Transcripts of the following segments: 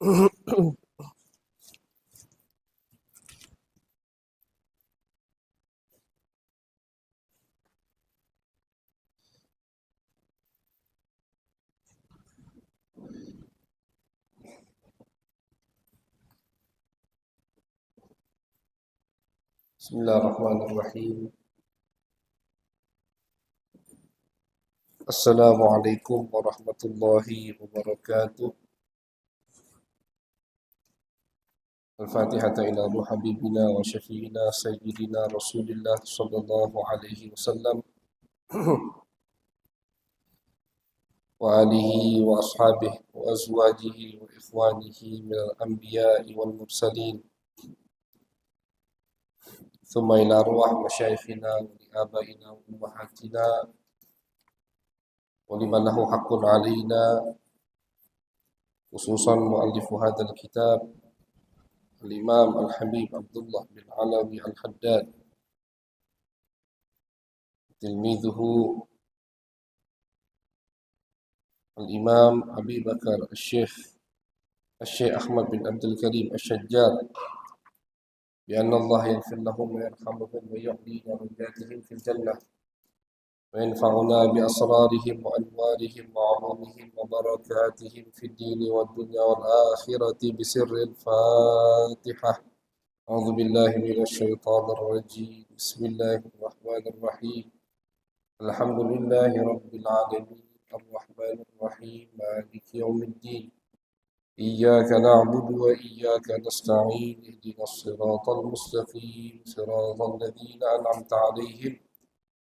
Bismillahirrahmanirrahim. Assalamualaikum warahmatullahi wabarakatuh. Al-Fatihata ila ruh habibina wa syafiina sayyidina Rasulillah sallallahu alaihi wasallam wa alihi wa ashabihi wa azwajihi wa ikhwanihi minal anbiya'i wal mursalin. Thumma ila ruh masyayikhina wa li abaina wa ummahatina wa liman lahu haqqun alaina, khususan muallifu hadzal kitab Al-Imam Al-Habib Abdullah bin Alawi Al-Haddad, tilmidhuhu Al-Imam Abi Bakar Al-Syekh Ahmad bin Abdul Karim Al-Shajjar, bi anna Allah yaghfir lahum wa yarhamuhum wa yu'li darajatihim fil jannah wa yanfa'una bi asrarihim wa anwarihim wa 'ulumihim wa barakatihim fid dini wad dunya wal akhirati bi sirril Fatihah. A'udzu billahi minasy syaithanir rajim. Bismillahirrahmanirrahim. Alhamdulillahi rabbil alamin. Ar-Rahmanir Rahim. Maliki yaumiddin. إياك نعبد وإياك نستعين. اهدنا الصراط المستقيم صراط الذين أنعمت عليهم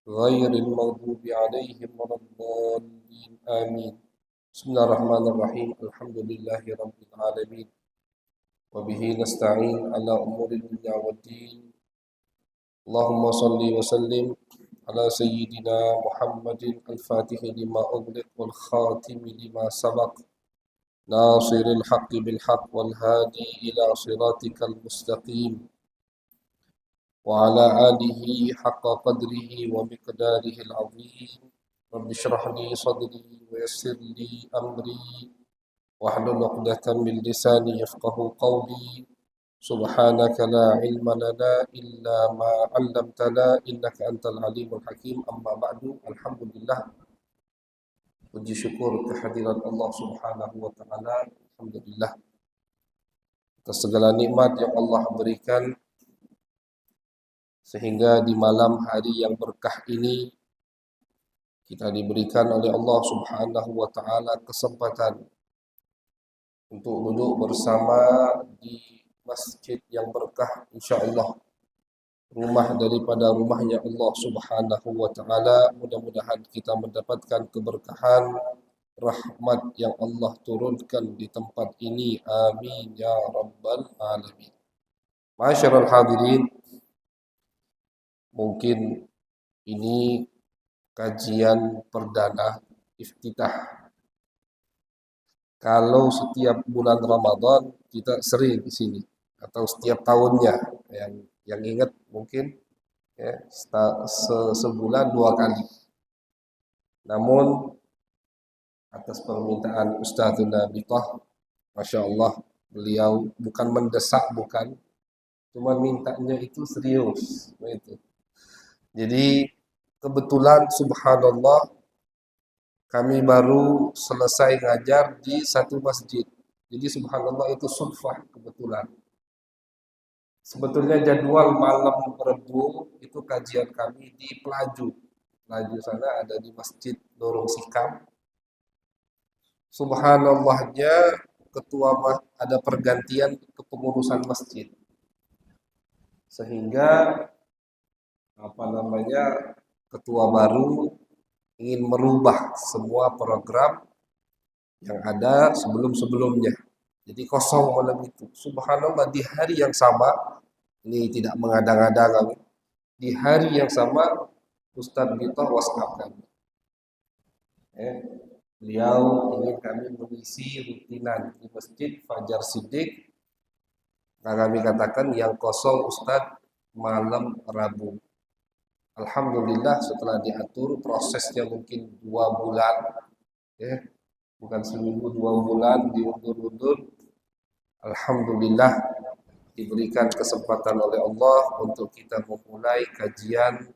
غير المغضوب عليهم ولا الضالين آمين. بسم الله الرحمن الرحيم. الحمد لله رب العالمين وبه نستعين على أمور الدنيا والدين. اللهم صل وسلم على سيدنا محمد الفاتح لما أغلق والخاتم لما سبق ناصر الحق بالحق والهادي إلى صراطك المستقيم وعلى آله حق قدره ومقداره العظيم. رب اشرح لي صدري ويسر لي أمري واحلل عقدة من لساني يفقه قولي. سبحانك لا علم لنا إلا ما علمتنا إنك أنت العليم الحكيم. أما بعد. Alhamdulillah, puji syukur kehadiran Allah Subhanahu wa taala. Alhamdulillah atas segala nikmat yang Allah berikan, sehingga di malam hari yang berkah ini kita diberikan oleh Allah Subhanahu wa taala kesempatan untuk duduk bersama di masjid yang berkah, insyaallah rumah daripada rumahnya Allah Subhanahu wa taala. Mudah-mudahan kita mendapatkan keberkahan rahmat yang Allah turunkan di tempat ini. Amin ya rabbal alamin. Ma'asyiral hadirin, mungkin ini kajian perdana iftitah. Kalau setiap bulan Ramadan kita sering di sini atau setiap tahunnya, yang ingat mungkin ya, sebulan 2 kali. Namun atas permintaan Ustadzuna Bitah, Masya Allah, beliau bukan mendesak, bukan, cuma mintanya itu serius itu. Jadi kebetulan subhanallah kami baru selesai ngajar di satu masjid. Jadi subhanallah itu sudfah, kebetulan. Sebetulnya jadwal malam Rebu itu kajian kami di Pelaju. Pelaju sana ada di Masjid Nurul Sikam. Subhanallahnya ada pergantian kepengurusan masjid. Sehingga ketua baru ingin merubah semua program yang ada sebelum-sebelumnya. Jadi kosong malam itu. Subhanallah, di hari yang sama, ini tidak mengada-ngada, di hari yang sama Ustadz Bitah WhatsApp kami. Beliau ingin kami mengisi rutinan di Masjid Fajar Siddiq. Nah, kami katakan yang kosong Ustadz malam Rabu. Alhamdulillah setelah diatur prosesnya mungkin 2 bulan, bukan seminggu, 2 bulan diundur-undur. Alhamdulillah diberikan kesempatan oleh Allah untuk kita memulai kajian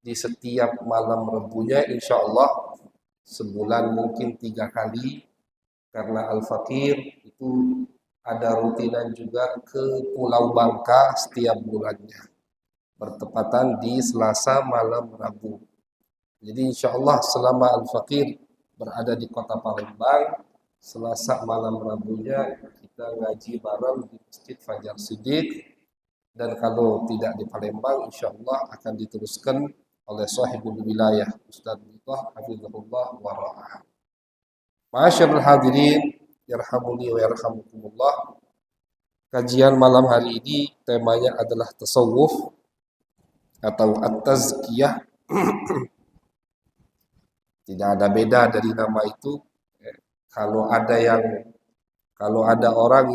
di setiap malam Rabunya, insya Allah sebulan mungkin 3 kali, karena Al-Fakir itu ada rutinan juga ke Pulau Bangka setiap bulannya, bertepatan di Selasa malam Rabu. Jadi insya Allah selama Al-Fakir berada di kota Palembang, Selasa malam Rabunya kita ngaji bareng di Masjid Fajar Siddiq. Dan kalau tidak di Palembang, insya Allah akan diteruskan oleh sahibul wilayah Ustaz Butah Hafizahullah wa ra'ah. Ma'asyiral hadirin, yarhamuni wa yarhamukumullah. Kajian malam hari ini temanya adalah tasawuf atau at-tazkiyah. Tidak ada beda dari nama itu. Kalau ada orang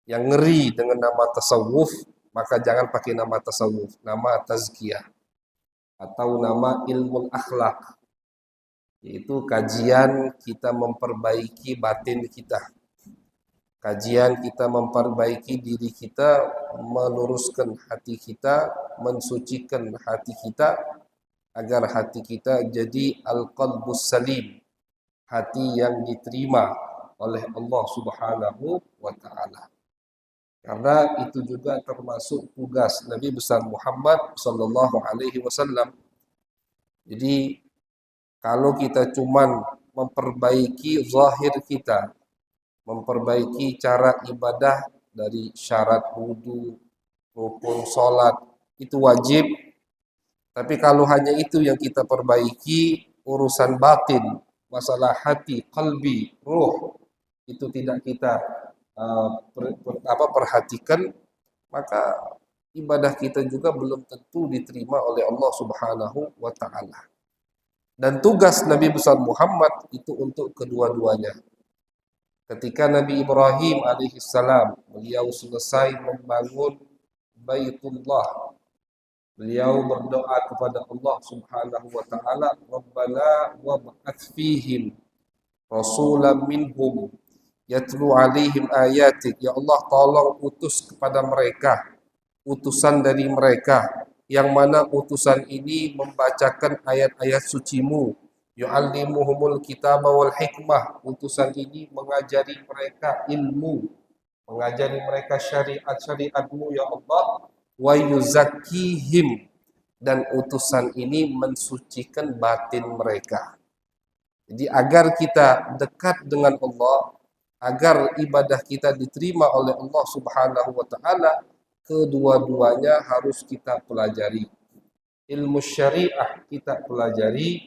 yang ngeri dengan nama tasawuf, maka jangan pakai nama tasawuf, nama tazkiyah atau nama ilmu akhlak, yaitu kajian kita memperbaiki batin kita, kajian kita memperbaiki diri kita, meluruskan hati kita, mensucikan hati kita agar hati kita jadi al-qalbus salim, hati yang diterima oleh Allah Subhanahu wa taala. Karena itu juga termasuk tugas Nabi besar Muhammad sallallahu alaihi wasallam. Jadi kalau kita cuman memperbaiki zahir kita, memperbaiki cara ibadah dari syarat wudu, rukun salat, itu wajib. Tapi kalau hanya itu yang kita perbaiki, urusan batin, masalah hati, qalbi, ruh, itu tidak kita perhatikan, maka ibadah kita juga belum tentu diterima oleh Allah Subhanahu wa taala. Dan tugas Nabi besar Muhammad itu untuk kedua-duanya. Ketika Nabi Ibrahim alaihissalam, beliau selesai membangun Baitullah, beliau berdoa kepada Allah Subhanahu wa taala, Rabbana wab'ats fihim rasulan minhum yatlu alaihim ayatik. Ya Allah, tolong utus kepada mereka utusan dari mereka, yang mana utusan ini membacakan ayat-ayat sucimu, yu'allimuhumul kitaba wal hikmah. Utusan ini mengajari mereka ilmu, mengajari mereka syariat-syariatmu ya Allah, wa yuzakkihim, dan utusan ini mensucikan batin mereka. Jadi agar kita dekat dengan Allah, agar ibadah kita diterima oleh Allah Subhanahu wa taala, kedua-duanya harus kita pelajari. Ilmu syariah kita pelajari,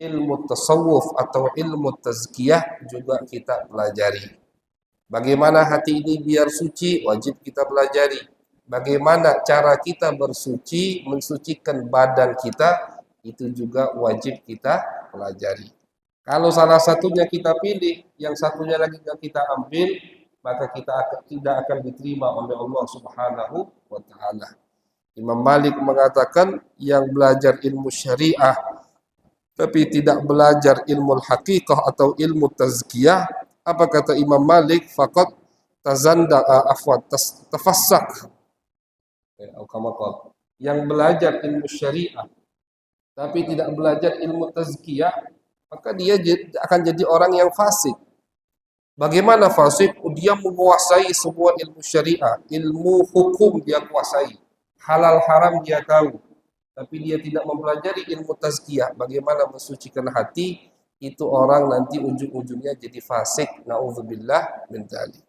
ilmu tasawuf atau ilmu tazkiyah juga kita pelajari. Bagaimana hati ini biar suci, wajib kita pelajari. Bagaimana cara kita bersuci, mensucikan badan kita, itu juga wajib kita pelajari. Kalau salah satunya kita pilih, yang satunya lagi nggak kita ambil, maka kita tidak akan diterima oleh Allah Subhanahu wa taala. Imam Malik mengatakan, yang belajar ilmu syariah tapi tidak belajar ilmu hakikah atau ilmu tazkiyah, apa kata Imam Malik? Faqad tafassak. Yang belajar ilmu syariah tapi tidak belajar ilmu tazkiyah, maka dia akan jadi orang yang fasik. Bagaimana fasik? Dia menguasai semua ilmu syariah, ilmu hukum dia kuasai, halal haram dia tahu, tapi dia tidak mempelajari ilmu tazkiyah, bagaimana mensucikan hati. Itu orang nanti ujung-ujungnya jadi fasik, naudzubillah min dzalik.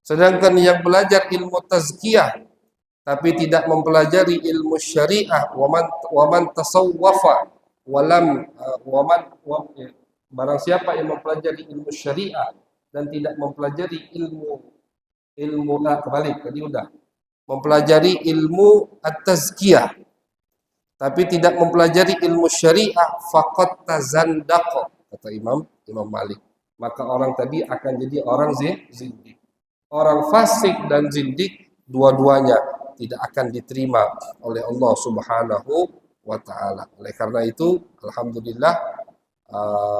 Sedangkan yang belajar ilmu tazkiyah tapi tidak mempelajari ilmu syariah, waman tasawwafa walam barang siapa yang mempelajari ilmu syariah dan tidak mempelajari mempelajari ilmu at-tazkiyah tapi tidak mempelajari ilmu syariah, faqad tazandaqa, kata Imam Malik, maka orang tadi akan jadi orang zindik. Orang fasik dan zindik dua-duanya tidak akan diterima oleh Allah Subhanahu wa taala. Oleh karena itu, alhamdulillah,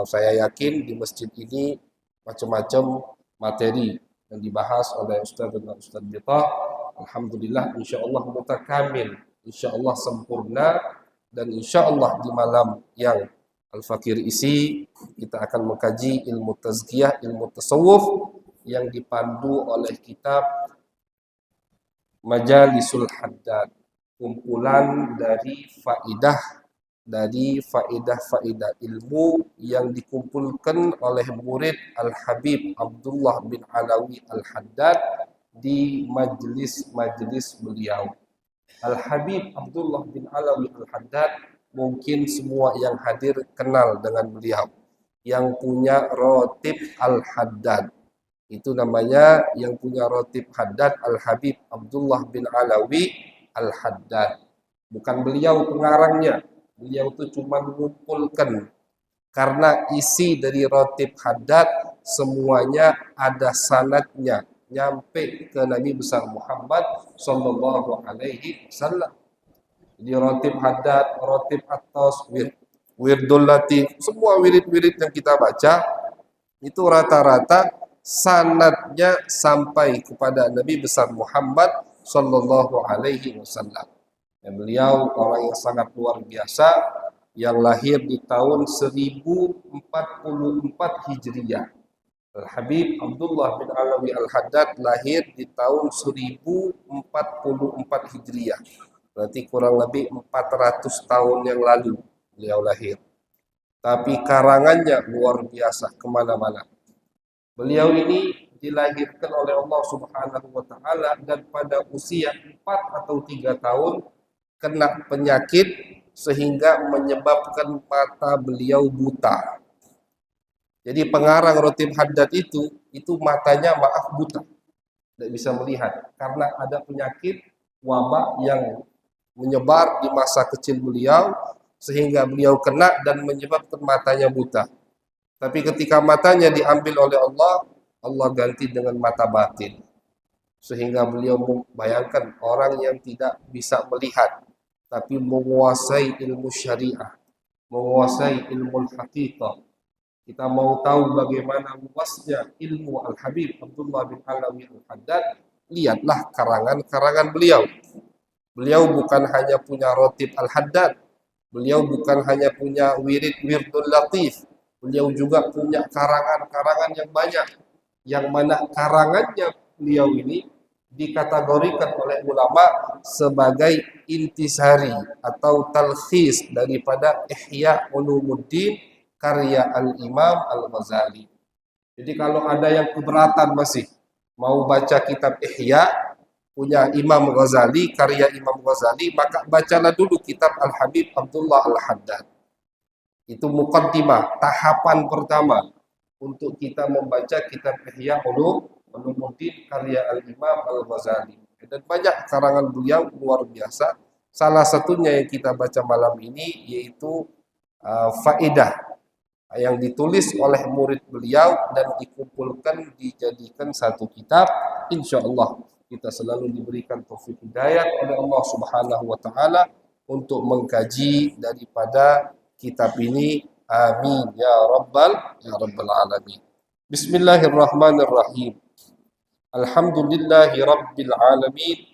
saya yakin di masjid ini macam-macam materi yang dibahas oleh Ustaz dan Ustaz Bita. Alhamdulillah, insyaallah mutakamil, insyaallah sempurna, dan insyaallah di malam yang Al-Fakir isi kita akan mengkaji ilmu tazkiyah, ilmu tasawuf yang dipandu oleh kitab Majalisul Haddad, kumpulan dari faedah ilmu yang dikumpulkan oleh murid Al-Habib Abdullah bin Alawi Al-Haddad di majlis-majlis beliau. Al-Habib Abdullah bin Alawi Al-Haddad mungkin semua yang hadir kenal dengan beliau. Yang punya Rotib Al-Haddad. Itu namanya yang punya Rotib Haddad Al-Habib Abdullah bin Alawi Al-Haddad. Bukan beliau pengarangnya. Beliau itu cuma mengumpulkan. Karena isi dari Rotib Haddad semuanya ada sanadnya. Nyampe ke Nabi besar Muhammad sallallahu alaihi wasallam. Jadi Rotib Haddad, Rotib Atas, Wirdul Latif, semua wirid-wirid yang kita baca itu rata-rata sanadnya sampai kepada Nabi besar Muhammad sallallahu alaihi wasallam. Dan beliau orang yang sangat luar biasa yang lahir di tahun 1044 Hijriah. Al-Habib Abdullah bin Alawi Al-Haddad lahir di tahun 1044 Hijriah. Berarti kurang lebih 400 tahun yang lalu beliau lahir. Tapi karangannya luar biasa kemana-mana. Beliau ini dilahirkan oleh Allah Subhanahu wa Ta'ala dan pada usia 4 atau 3 tahun kena penyakit sehingga menyebabkan mata beliau buta. Jadi pengarang Rotib Haddad itu matanya buta, tidak bisa melihat karena ada penyakit wabak yang menyebar di masa kecil beliau sehingga beliau kena dan menyebabkan matanya buta. Tapi ketika matanya diambil oleh Allah, Allah ganti dengan mata batin. Sehingga beliau membayangkan orang yang tidak bisa melihat tapi menguasai ilmu syariah, menguasai ilmu haqiqah. Kita mau tahu bagaimana luasnya ilmu Al-Habib Abdullah bin Alawi Al-Haddad, lihatlah karangan-karangan beliau. Beliau bukan hanya punya Rotib Al-Haddad, beliau bukan hanya punya Wirdul Latif, beliau juga punya karangan-karangan yang banyak, yang mana karangannya beliau ini dikategorikan oleh ulama sebagai intisari atau talkhis daripada Ihya Ulumuddin karya Al-Imam Al-Ghazali. Jadi kalau ada yang keberatan masih mau baca kitab Ihya punya Imam Ghazali, karya Imam Ghazali, maka bacalah dulu kitab Al-Habib Abdullah Al-Haddad. Itu muqaddimah, tahapan pertama untuk kita membaca kitab Ihya Ulumuddin karya Al-Imam Al-Ghazali. Dan banyak karangan beliau luar biasa. Salah satunya yang kita baca malam ini yaitu faedah yang ditulis oleh murid beliau dan dikumpulkan dijadikan satu kitab. Insyaallah kita selalu diberikan taufik hidayah oleh Allah Subhanahu wa Ta'ala untuk mengkaji daripada kitab ini. Amin ya rabbal alamin. Bismillahirrahmanirrahim. Alhamdulillahi rabbil alamin.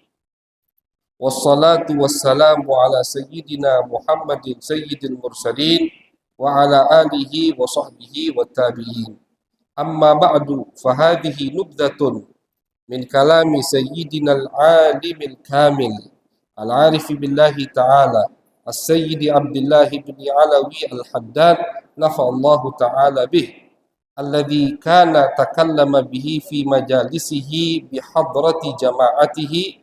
Wassalatu wassalamu ala sayyidina Muhammadin sayyidil mursalin wa ala alihi wa sahbihi wa tabi'in. Amma ba'du, fahadihi nubdatun min kalami sayyidina al-alim al-kamil al-arif billahi ta'ala as-sayyidi Abdullah bin Alawi Al-Haddad nafa'allahu ta'ala bih alladhi kana takallama bihi fi majalisihi bihadrati jama'atihi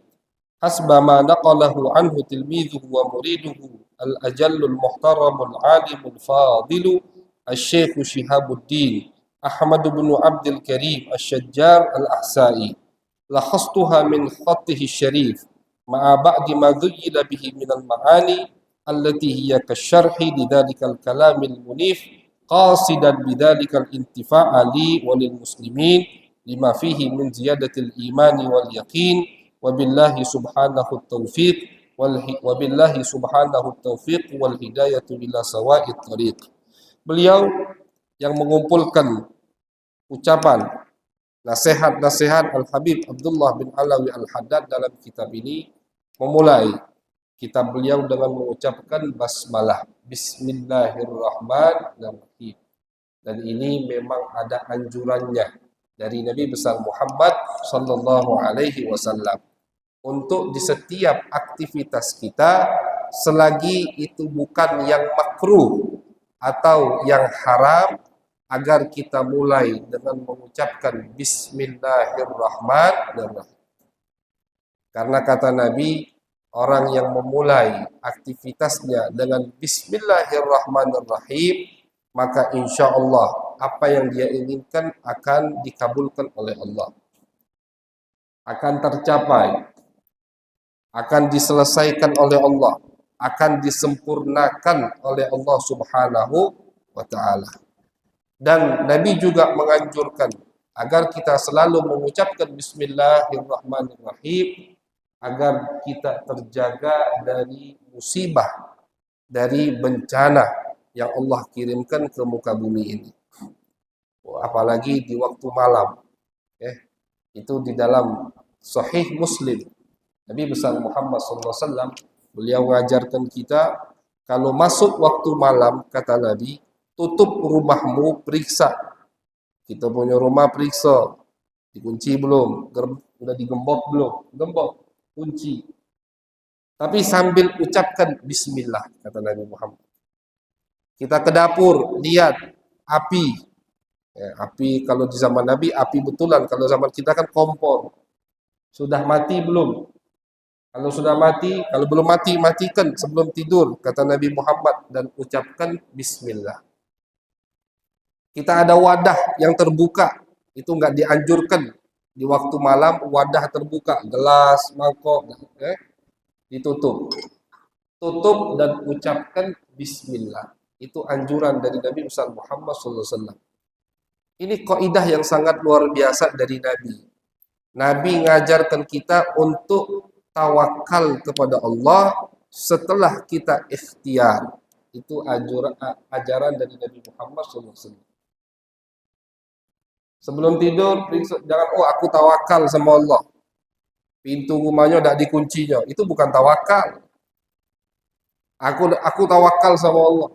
hasba ma naqalahu anhu tilmidhuhu wa muriduhu al-ajallul muhtaramul alimul fadilu al-syekh Shihabuddin Ahmad bin Abdul Karim al-Shajjar al-Ahsa'i. Lakhastuha min khattihi syarif ma'a ba'di ma dhuyyila bihi min al-ma'ani allati hiya kasyarhi lidhalika al-kalamil munif qasidan bidzalika al-intifa'a li wa lil muslimin lima fihi min ziyadatil imani wal yaqin wa billahi subhanahu at-taufiq wal hidayatu ila sawa'it tariq. Beliau yang mengumpulkan ucapan Nasihat-nasihat Al-Habib Abdullah bin Alawi Al-Haddad dalam kitab ini memulai kitab beliau dengan mengucapkan basmalah, Bismillahirrahmanirrahim. Dan ini memang ada anjurannya dari Nabi besar Muhammad sallallahu alaihi wasallam untuk di setiap aktivitas kita, selagi itu bukan yang makruh atau yang haram, agar kita mulai dengan mengucapkan Bismillahirrahmanirrahim. Karena kata Nabi, orang yang memulai aktivitasnya dengan Bismillahirrahmanirrahim, maka insya Allah apa yang dia inginkan akan dikabulkan oleh Allah, akan tercapai, akan diselesaikan oleh Allah, akan disempurnakan oleh Allah Subhanahu wa Ta'ala. Dan Nabi juga menganjurkan agar kita selalu mengucapkan Bismillahirrahmanirrahim, agar kita terjaga dari musibah, dari bencana yang Allah kirimkan ke muka bumi ini. Apalagi di waktu malam. Itu di dalam Sahih Muslim. Nabi besar Muhammad SAW, beliau mengajarkan kita, kalau masuk waktu malam, kata Nabi, tutup rumahmu, periksa. Kita punya rumah periksa, dikunci belum, sudah digembok belum, gembok, kunci. Tapi sambil ucapkan Bismillah, kata Nabi Muhammad. Kita ke dapur, lihat api. Api kalau di zaman Nabi, api betulan. Kalau zaman kita kan kompor. Sudah mati belum? Kalau sudah mati, kalau belum mati, matikan sebelum tidur, kata Nabi Muhammad, dan ucapkan Bismillah. Kita ada wadah yang terbuka, itu enggak dianjurkan di waktu malam, wadah terbuka, gelas, mangkok, ditutup. Tutup dan ucapkan Bismillah. Itu anjuran dari Nabi besar Muhammad SAW. Ini kaidah yang sangat luar biasa dari Nabi. Nabi mengajarkan kita untuk tawakal kepada Allah setelah kita ikhtiar. Itu ajaran dari Nabi Muhammad SAW. Sebelum tidur, jangan, aku tawakal sama Allah. Pintu rumahnya tidak dikuncinya. Itu bukan tawakal. Aku tawakal sama Allah.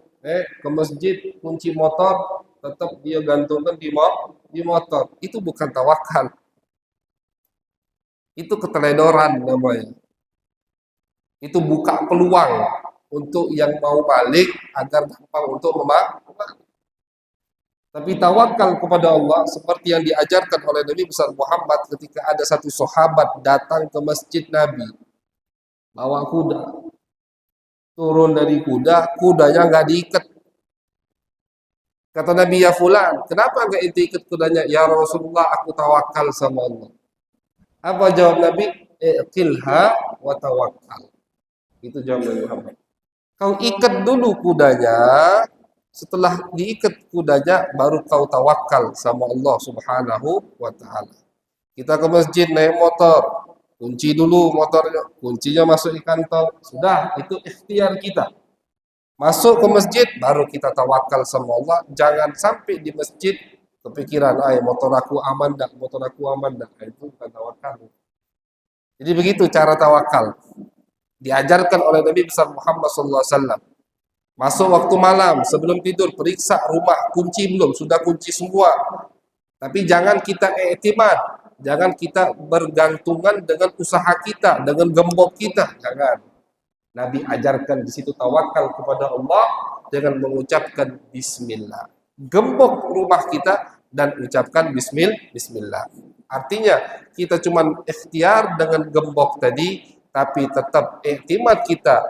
Ke masjid, kunci motor, tetap dia gantungkan di motor. Itu bukan tawakal. Itu keteledoran namanya. Itu buka peluang untuk yang mau balik agar gampang untuk membalik. Tapi tawakal kepada Allah seperti yang diajarkan oleh Nabi besar Muhammad ketika ada satu sahabat datang ke masjid Nabi, bawa kuda, turun dari kuda, kudanya nggak diikat. Kata Nabi, ya fulan, kenapa nggak ikat kudanya? Ya Rasulullah, aku tawakal sama Allah. Apa jawab Nabi? Iqilha wa tawakkal. Itu jawab Nabi Muhammad. Kau ikat dulu kudanya, setelah diikat kudanya, baru kau tawakal sama Allah Subhanahu wa Ta'ala. Kita ke masjid naik motor, kunci dulu motornya, kuncinya masuk di kantong, sudah, itu ikhtiar kita. Masuk ke masjid, baru kita tawakal sama Allah. Jangan sampai di masjid kepikiran, motor aku aman dah, motor aku aman dah. Itu bukan tawakal. Jadi begitu cara tawakal. Diajarkan oleh Nabi besar Muhammad SAW. Masuk waktu malam, sebelum tidur, periksa rumah, kunci belum, sudah kunci semua. Tapi jangan kita i'timad, jangan kita bergantungan dengan usaha kita, dengan gembok kita, jangan. Nabi ajarkan di situ tawakal kepada Allah dengan mengucapkan Bismillah. Gembok rumah kita dan ucapkan Bismillah. Artinya kita cuma ikhtiar dengan gembok tadi, tapi tetap i'timad kita,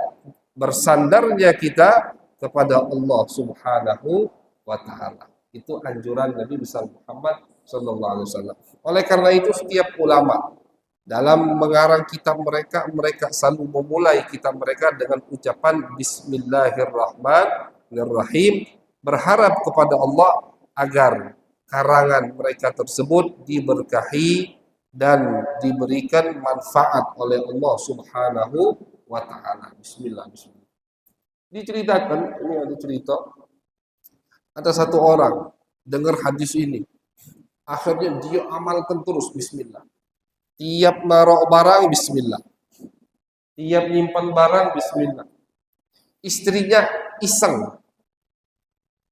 bersandarnya kita kepada Allah Subhanahu wa Ta'ala. Itu anjuran Nabi besar Muhammad sallallahu alaihi wasallam. Oleh karena itu setiap ulama dalam mengarang kitab mereka selalu memulai kitab mereka dengan ucapan Bismillahirrahmanirrahim, berharap kepada Allah agar karangan mereka tersebut diberkahi dan diberikan manfaat oleh Allah Subhanahu wa Ta'ala. Bismillah. Diceritakan, ini ada cerita, ada satu orang dengar hadis ini, Akhirnya dia amalkan terus bismillah. Tiap naruh barang bismillah. Tiap nyimpan barang bismillah. Istrinya iseng.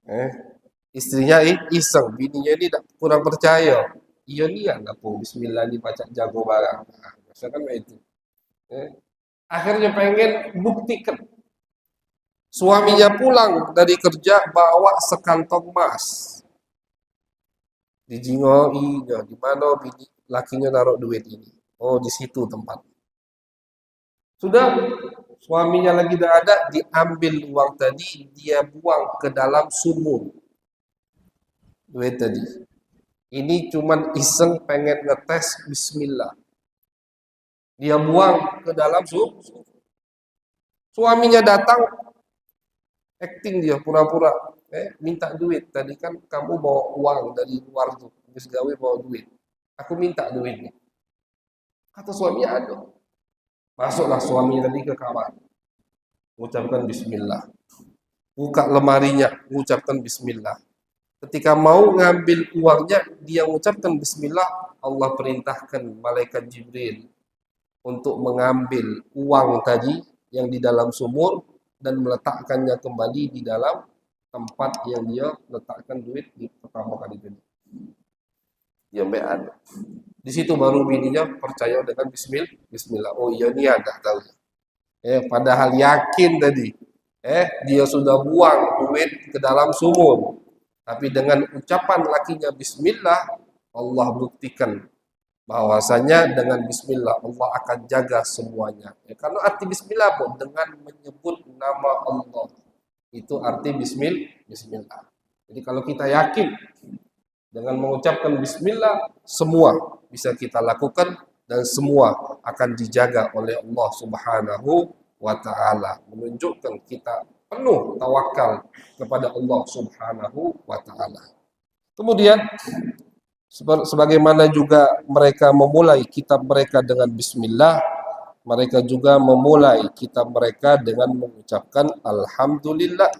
Eh, istrinya iseng. Bininya ini kurang percaya. Iya nih ya, bismillah ini baca jago barang. Nah, kan itu. Eh, akhirnya pengen buktikan. Suaminya pulang dari kerja bawa sekantong emas. Dijingoinya, di mana bini lakinya naruh duit ini? Oh, di situ tempat. Sudah suaminya lagi tidak ada, diambil uang tadi, dia buang ke dalam sumur. Duit tadi. Ini cuman iseng pengen ngetes bismillah. Dia buang ke dalam sumur. Suaminya datang, acting dia pura-pura. Minta duit. Tadi kan kamu bawa uang dari luar tuh. Habis gawe bawa duit. Aku minta duitnya. Kata suaminya ada. Masuklah suami tadi ke kamar. Mengucapkan bismillah. Buka lemarinya, mengucapkan bismillah. Ketika mau ngambil uangnya, dia mengucapkan bismillah, Allah perintahkan malaikat Jibril untuk mengambil uang tadi yang di dalam sumur dan meletakkannya kembali di dalam tempat yang dia letakkan duit di pertama kali tadi. Dia ada. Di situ baru bininya percaya dengan bismillah. Oh iya ini ada tahu. Padahal yakin tadi. Dia sudah buang duit ke dalam sumur. Tapi dengan ucapan lakinya bismillah, Allah buktikan bahwasanya dengan bismillah Allah akan jaga semuanya. Kalau arti bismillah pun dengan menyebut nama Allah. Itu arti bismillah. Jadi kalau kita yakin dengan mengucapkan bismillah, semua bisa kita lakukan dan semua akan dijaga oleh Allah Subhanahu wa taala. Menunjukkan kita penuh tawakal kepada Allah Subhanahu wa taala. Kemudian sebagaimana juga mereka memulai kitab mereka dengan bismillah, mereka juga memulai kitab mereka dengan mengucapkan alhamdulillah.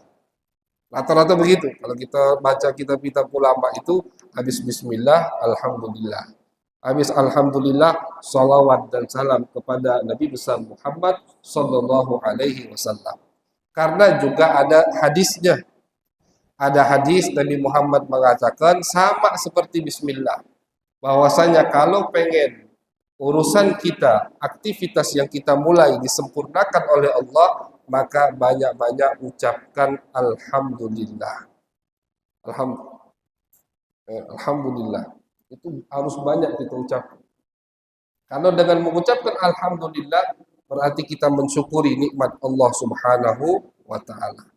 Rata-rata begitu. Kalau kita baca kitab-kitab ulama itu habis bismillah, alhamdulillah. Habis alhamdulillah, salawat dan salam kepada Nabi besar Muhammad sallallahu alaihi wasallam. Karena juga ada hadisnya. Ada hadis Nabi Muhammad mengatakan sama seperti bismillah. Bahwasanya kalau pengen urusan kita, aktivitas yang kita mulai disempurnakan oleh Allah, maka banyak-banyak ucapkan alhamdulillah. Alhamdulillah. Itu harus banyak kita ucapkan. Karena dengan mengucapkan alhamdulillah berarti kita mensyukuri nikmat Allah Subhanahu wa taala.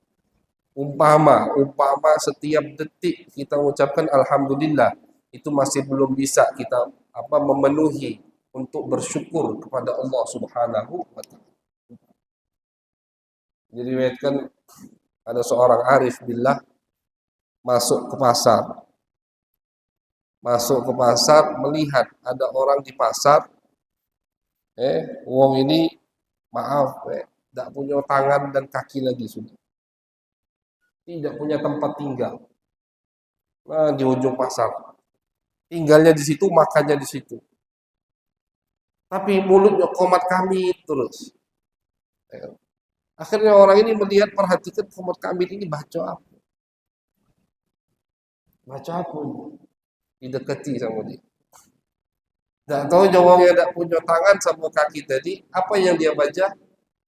Umpama setiap detik kita mengucapkan alhamdulillah, itu masih belum bisa kita memenuhi untuk bersyukur kepada Allah Subhanahu wa taala. Diriwayatkan ada seorang arif billah masuk ke pasar melihat ada orang di pasar, wong ini maaf, tidak punya tangan dan kaki lagi sudah, tidak punya tempat tinggal. Nah, di ujung pasar, tinggalnya di situ, makannya di situ. Tapi mulutnya komat kami terus. Akhirnya orang ini melihat, perhatikan komat kami ini baca apa? Baca apa? Didekati sama dia. Tidak tahu jawabnya tidak punya tangan sama kaki tadi. Apa yang dia baca?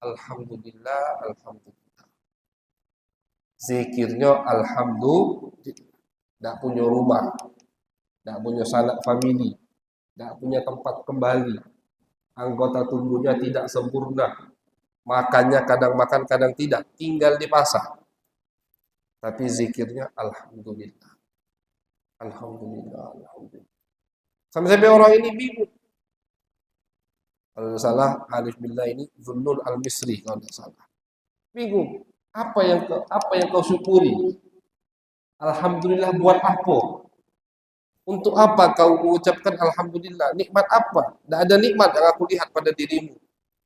Alhamdulillah, alhamdulillah. Zikirnya alhamdulillah. Tidak punya rumah, tidak punya sanak famili, tidak punya tempat kembali. Anggota tubuhnya tidak sempurna. Makannya kadang makan, kadang tidak. Tinggal di pasar. Tapi zikirnya alhamdulillah. Alhamdulillah, alhamdulillah. Sampai-sampai orang ini bingung. Kalau tidak salah, alif billah ini Zunnun al-Misri kalau tidak salah. Bingung. Apa yang kau syukuri? Alhamdulillah buat apa? Untuk apa kau mengucapkan alhamdulillah? Nikmat apa? Tidak ada nikmat yang aku lihat pada dirimu.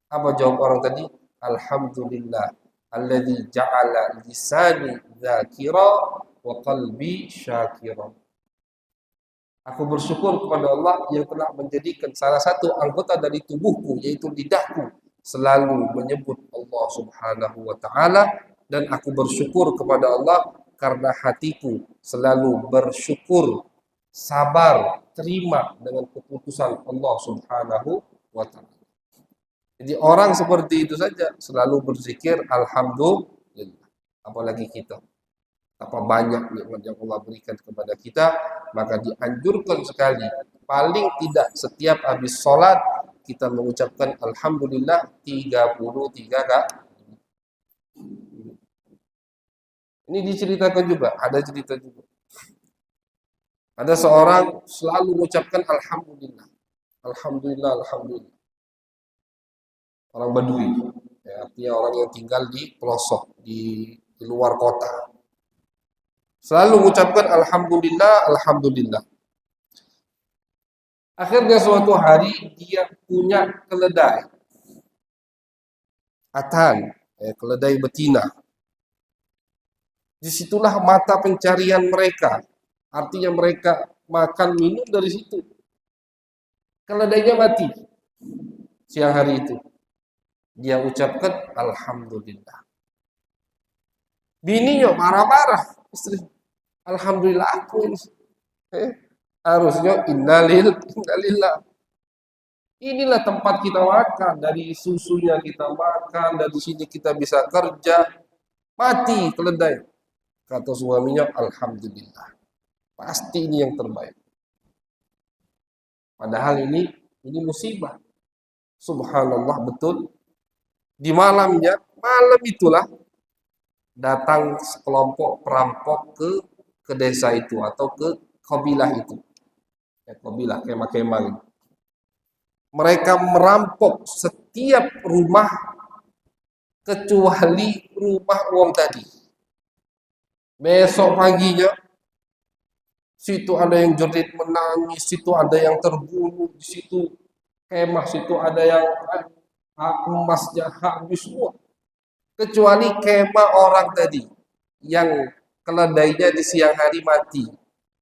Apa jawab orang tadi? Alhamdulillah alladzi ja'ala lisani dzakira wa qalbi syakira. Aku bersyukur kepada Allah yang telah menjadikan salah satu anggota dari tubuhku, yaitu lidahku, selalu menyebut Allah Subhanahu wa Ta'ala, dan aku bersyukur kepada Allah karena hatiku selalu bersyukur, sabar, terima dengan keputusan Allah Subhanahu wa Ta'ala. Jadi orang seperti itu saja selalu berzikir alhamdulillah. Apalagi kita, apa banyak nikmat yang Allah berikan kepada kita, maka dianjurkan sekali paling tidak setiap habis sholat kita mengucapkan alhamdulillah 33 kali. Ini diceritakan juga, ada cerita juga. Ada seorang selalu mengucapkan alhamdulillah, alhamdulillah, alhamdulillah. Orang Badui, ya, artinya orang yang tinggal di pelosok, di luar kota. Selalu mengucapkan alhamdulillah, alhamdulillah. Akhirnya suatu hari dia punya keledai. Atan, keledai betina. Disitulah mata pencarian mereka. Artinya mereka makan minum dari situ. Keledainya mati siang hari itu. Dia ucapkan alhamdulillah. Bininya marah-marah, istri. Alhamdulillah aku ini. Harusnya innalillah. Inilah tempat kita makan, dari susunya kita makan, dari sini kita bisa kerja. Mati keledai. Kata suaminya, alhamdulillah. Pasti ini yang terbaik. Padahal ini musibah. Subhanallah, betul. Di malam itulah datang sekelompok perampok ke desa itu atau ke kabilah itu. Kabilah, kemah-kemah gitu. Mereka merampok setiap rumah kecuali rumah uang tadi. Besok paginya, situ ada yang jerit menangis, situ ada yang terbunuh, di situ kemah, situ ada yang emasnya habis semua. Kecuali kemah orang tadi yang keledainya di siang hari mati,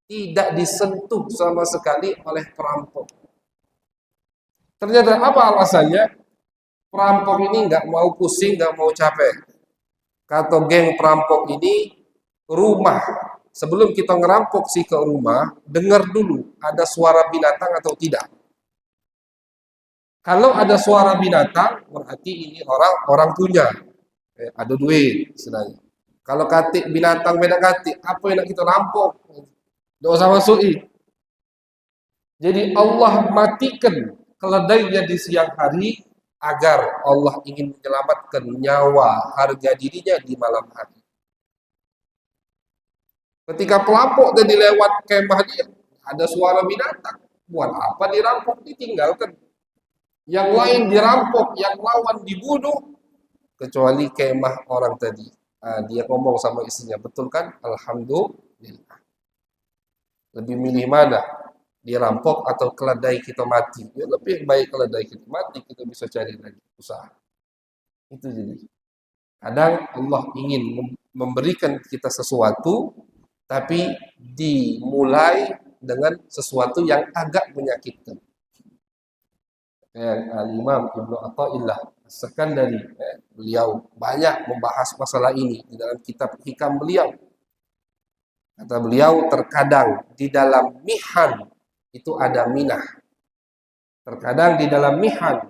tidak disentuh sama sekali oleh perampok. Ternyata apa alasannya? Perampok ini nggak mau pusing, nggak mau capek. Kata geng perampok ini, rumah, sebelum kita ngerampok sih ke rumah, dengar dulu ada suara binatang atau tidak. Kalau ada suara binatang, berarti ini orang punya, ada duit istilahnya. Kalau katik binatang beda katik, apa yang nak kita rampok? Tidak usah masuki. Jadi Allah matikan keledainya di siang hari agar Allah ingin menyelamatkan nyawa harga dirinya di malam hari. Ketika perampok tadi lewat kemah dia, ada suara binatang. Buat apa dirampok? Ditinggalkan. Yang lain dirampok, yang lawan dibunuh, kecuali kemah orang tadi. Dia ngomong sama istrinya, betul kan? Alhamdulillah. Lebih milih mana? Dirampok atau keledai kita mati? Ya, lebih baik keledai kita mati, kita bisa cari lagi usaha. Itu jadi. Kadang Allah ingin memberikan kita sesuatu, tapi dimulai dengan sesuatu yang agak menyakitkan. Imam Ibnu Athaillah As-Sakandari, beliau banyak membahas masalah ini di dalam kitab hikam beliau. Kata beliau, terkadang di dalam mihan itu ada minah. Terkadang di dalam mihan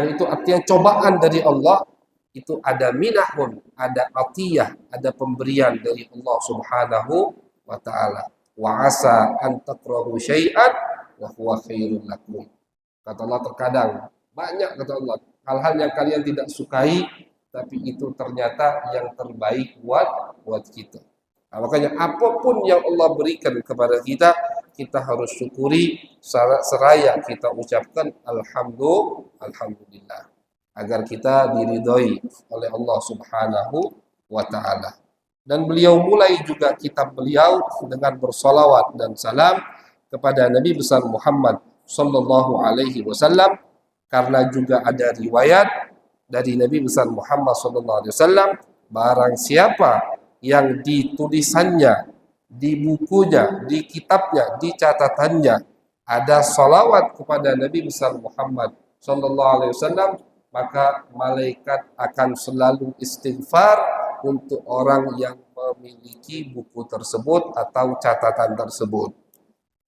itu artinya cobaan dari Allah, itu ada minahun, ada atiyah, ada pemberian dari Allah Subhanahu wa Ta'ala. Wa asa an takrahu syai'an wa huwa khairul lakum. Kata Allah, terkadang banyak, kata Allah, hal-hal yang kalian tidak sukai, tapi itu ternyata yang terbaik buat kita. Nah, makanya apapun yang Allah berikan kepada kita, kita harus syukuri seraya kita ucapkan alhamdulillah agar kita diridhoi oleh Allah Subhanahu wa Ta'ala. Dan beliau mulai juga kitab beliau dengan bersolawat dan salam kepada Nabi besar Muhammad sallallahu alaihi wasallam, karena juga ada riwayat dari Nabi besar Muhammad sallallahu alaihi wasallam, barang siapa yang ditulisannya di bukunya, di kitabnya, di catatannya ada salawat kepada Nabi besar Muhammad sallallahu alaihi wasallam, maka malaikat akan selalu istighfar untuk orang yang memiliki buku tersebut atau catatan tersebut.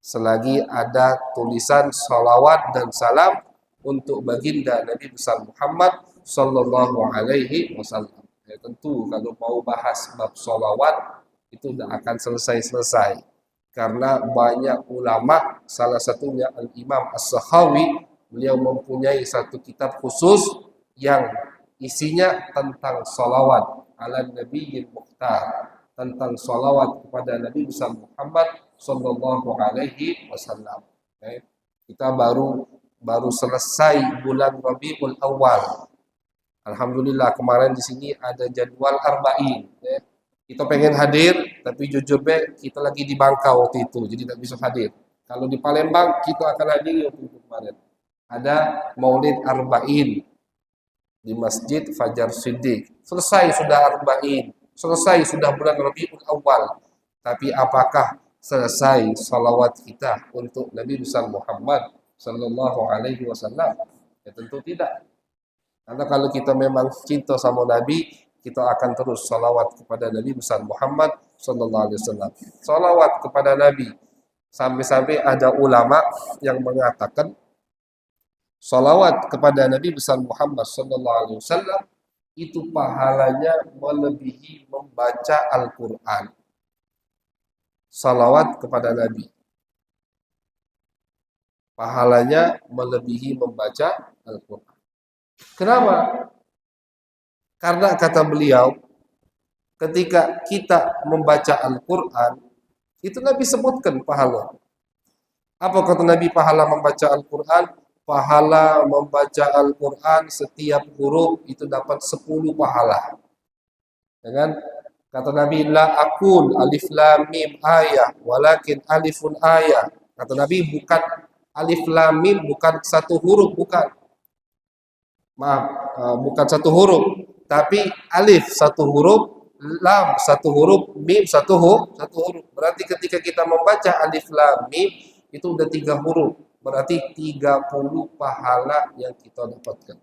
Selagi ada tulisan salawat dan salam untuk baginda Nabi besar Muhammad sallallahu alaihi wasallam. Ya, tentu kalau mau bahas bab salawat itu tidak akan selesai-selesai karena banyak ulama, salah satunya Al-Imam As-Sakhawi, beliau mempunyai satu kitab khusus yang isinya tentang salawat ala Nabiyil Mukhtar, tentang salawat kepada Nabi besar Muhammad sallallahu alaihi wasallam. Okay. Kita baru selesai bulan Rabiul Awal. Alhamdulillah kemarin di sini ada jadwal arba'in. Okay. Kita pengen hadir, tapi jujur kita lagi di Bangka waktu itu, jadi tidak bisa hadir. Kalau di Palembang kita akan hadir waktu itu kemarin. Ada Maulid Arba'in di Masjid Fajar Siddiq. Selesai sudah Arba'in, selesai sudah bulan Rabiul Awal. Tapi apakah selesai salawat kita untuk Nabi besar Muhammad sallallahu alaihi wasallam? Ya tentu tidak. Karena kalau kita memang cinta sama Nabi, kita akan terus salawat kepada Nabi besar Muhammad sallallahu alaihi wasallam. Salawat kepada Nabi. Sampai-sampai ada ulama yang mengatakan salawat kepada Nabi besar Muhammad sallallahu alaihi wasallam itu pahalanya melebihi membaca Al-Qur'an. Salawat kepada Nabi pahalanya melebihi membaca Al-Qur'an. Kenapa? Karena kata beliau, ketika kita membaca Al-Quran, itu Nabi sebutkan pahala. Apa kata Nabi pahala membaca Al-Quran? Pahala membaca Al-Quran setiap huruf itu dapat 10 pahala. Dengan kata Nabi, la akul alif lam mim ayah, walakin alifun ayah. Kata Nabi, bukan alif lam mim, bukan satu huruf, bukan. Maaf, bukan satu huruf. Tapi alif satu huruf, lam satu huruf, mim satu huruf. Berarti ketika kita membaca alif lam mim itu udah 3 huruf. Berarti 30 pahala yang kita dapatkan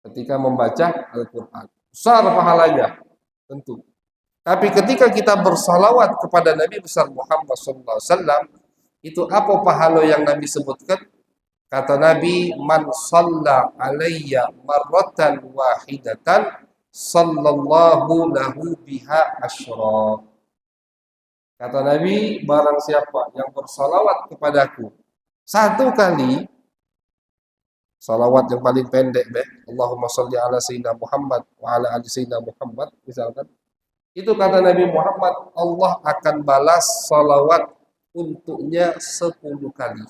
ketika membaca Al-Quran. Besar pahalanya, tentu. Tapi ketika kita bersalawat kepada Nabi besar Muhammad SAW, itu apa pahala yang Nabi sebutkan? Kata Nabi, man shalla alayya marratan wahidatan sallallahu lahu biha asyra. Kata Nabi, barang siapa yang bersalawat kepadaku satu kali, salawat yang paling pendek Allahumma sholli ala sayyidina Muhammad wa ala ali sayyidina Muhammad misalkan, itu kata Nabi Muhammad, Allah akan balas salawat untuknya 10 kali.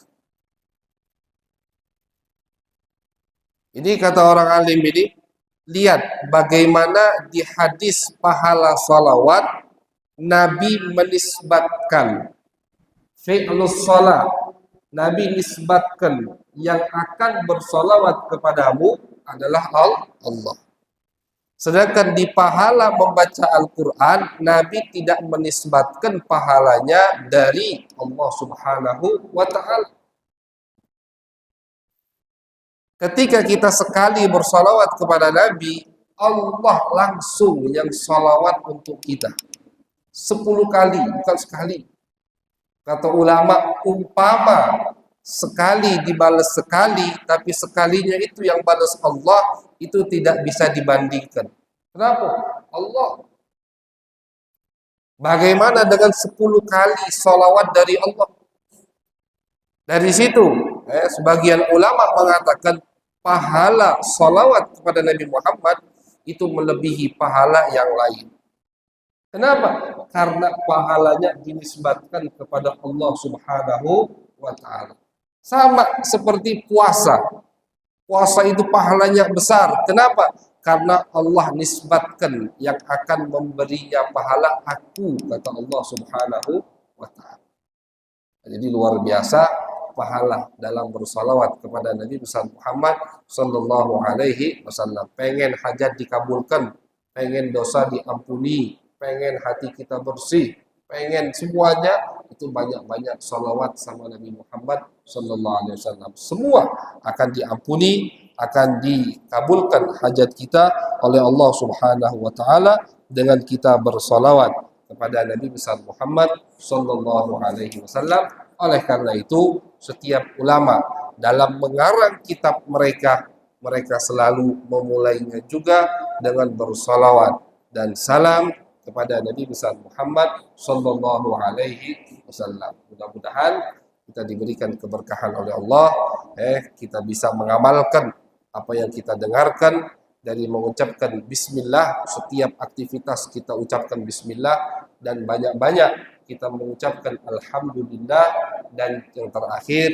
Ini kata orang alim ini, lihat bagaimana di hadis pahala salawat Nabi menisbatkan fi'lus salat. Nabi nisbatkan yang akan bersalawat kepadamu adalah Allah. Sedangkan di pahala membaca Al-Quran, Nabi tidak menisbatkan pahalanya dari Allah Subhanahu wa ta'ala. Ketika kita sekali bersalawat kepada Nabi, Allah langsung yang salawat untuk kita 10 kali, bukan sekali. Kata ulama, umpama sekali dibalas sekali, tapi sekalinya itu yang balas Allah, itu tidak bisa dibandingkan. Kenapa? Allah. Bagaimana dengan 10 kali salawat dari Allah? Dari situ, sebagian ulama mengatakan pahala salawat kepada Nabi Muhammad itu melebihi pahala yang lain. Kenapa? Karena pahalanya dinisbatkan kepada Allah Subhanahu wa ta'ala. Sama seperti puasa. Puasa itu pahalanya besar. Kenapa? Karena Allah nisbatkan yang akan memberinya pahala aku, kata Allah Subhanahu wa ta'ala. Jadi luar biasa pahala dalam bersalawat kepada Nabi besar Muhammad sallallahu alaihi wasallam. Pengen hajat dikabulkan, pengen dosa diampuni, pengen hati kita bersih, pengen semuanya itu banyak-banyak salawat sama Nabi Muhammad sallallahu alaihi wasallam. Semua akan diampuni, akan dikabulkan hajat kita oleh Allah Subhanahu wa taala dengan kita bersalawat kepada Nabi besar Muhammad sallallahu alaihi wasallam. Oleh karena itu, setiap ulama dalam mengarang kitab mereka, mereka selalu memulainya juga dengan bersalawat dan salam kepada Nabi besar Muhammad sallallahu alaihi wasallam. Mudah-mudahan kita diberikan keberkahan oleh Allah, kita bisa mengamalkan apa yang kita dengarkan dari mengucapkan bismillah, setiap aktivitas kita ucapkan bismillah, dan banyak-banyak kita mengucapkan alhamdulillah, dan yang terakhir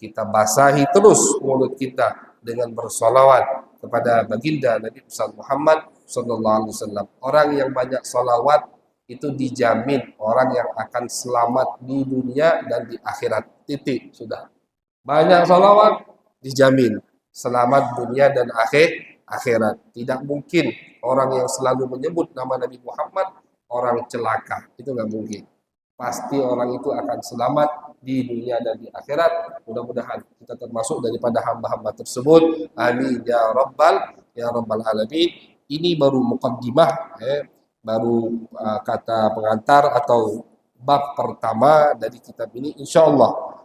kita basahi terus mulut kita dengan bersolawat kepada baginda Nabi besar Muhammad sallallahu alaihi wasallam. Orang yang banyak salawat itu dijamin orang yang akan selamat di dunia dan di akhirat. Titik, sudah. Banyak salawat dijamin selamat dunia dan akhirat. Tidak mungkin orang yang selalu menyebut nama Nabi Muhammad orang celaka. Itu nggak mungkin. Pasti orang itu akan selamat di dunia dan di akhirat. Mudah-mudahan kita termasuk daripada hamba-hamba tersebut. Amin ya rabbal alamin. Ini baru muqaddimah, baru kata pengantar atau bab pertama dari kitab ini. Insyaallah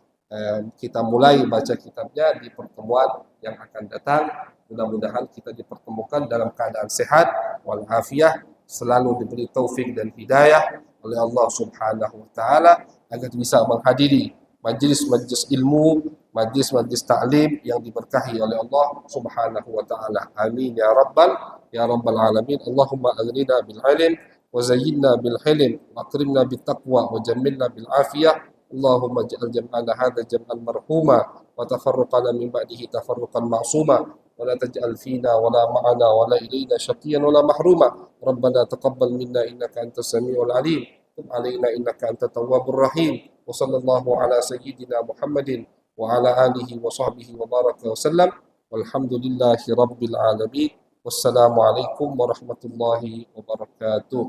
kita mulai baca kitabnya di pertemuan yang akan datang. Mudah-mudahan kita dipertemukan dalam keadaan sehat walafiat, selalu diberi taufik dan hidayah oleh Allah Subhanahu wa taala agar bisa menghadiri majlis-majlis ilmu, majlis-majlis ta'lim yang diberkahi oleh Allah Subhanahu wa taala. Amin ya rabbal alamin. Allahumma aghnina bil ilm wa zayyinna bil hilm wa akrimna bit taqwa wa jammilna bil afiyah. Allahumma ij'al jam'ana hadha jam'an marhuma wa tafarruqana min ba'dihi tafarruqan ma'suma. ولا تجعل فينا ولا معنا ولا إلينا شقيا ولا محروما. ربنا تقبل منا إنك أنت السميع العليم. تب علينا إنك أنت التواب الرحيم. وصلى الله على سيدنا محمد وعلى آله وصحبه وبارك وسلم. والحمد لله رب العالمين. والسلام عليكم ورحمة الله وبركاته.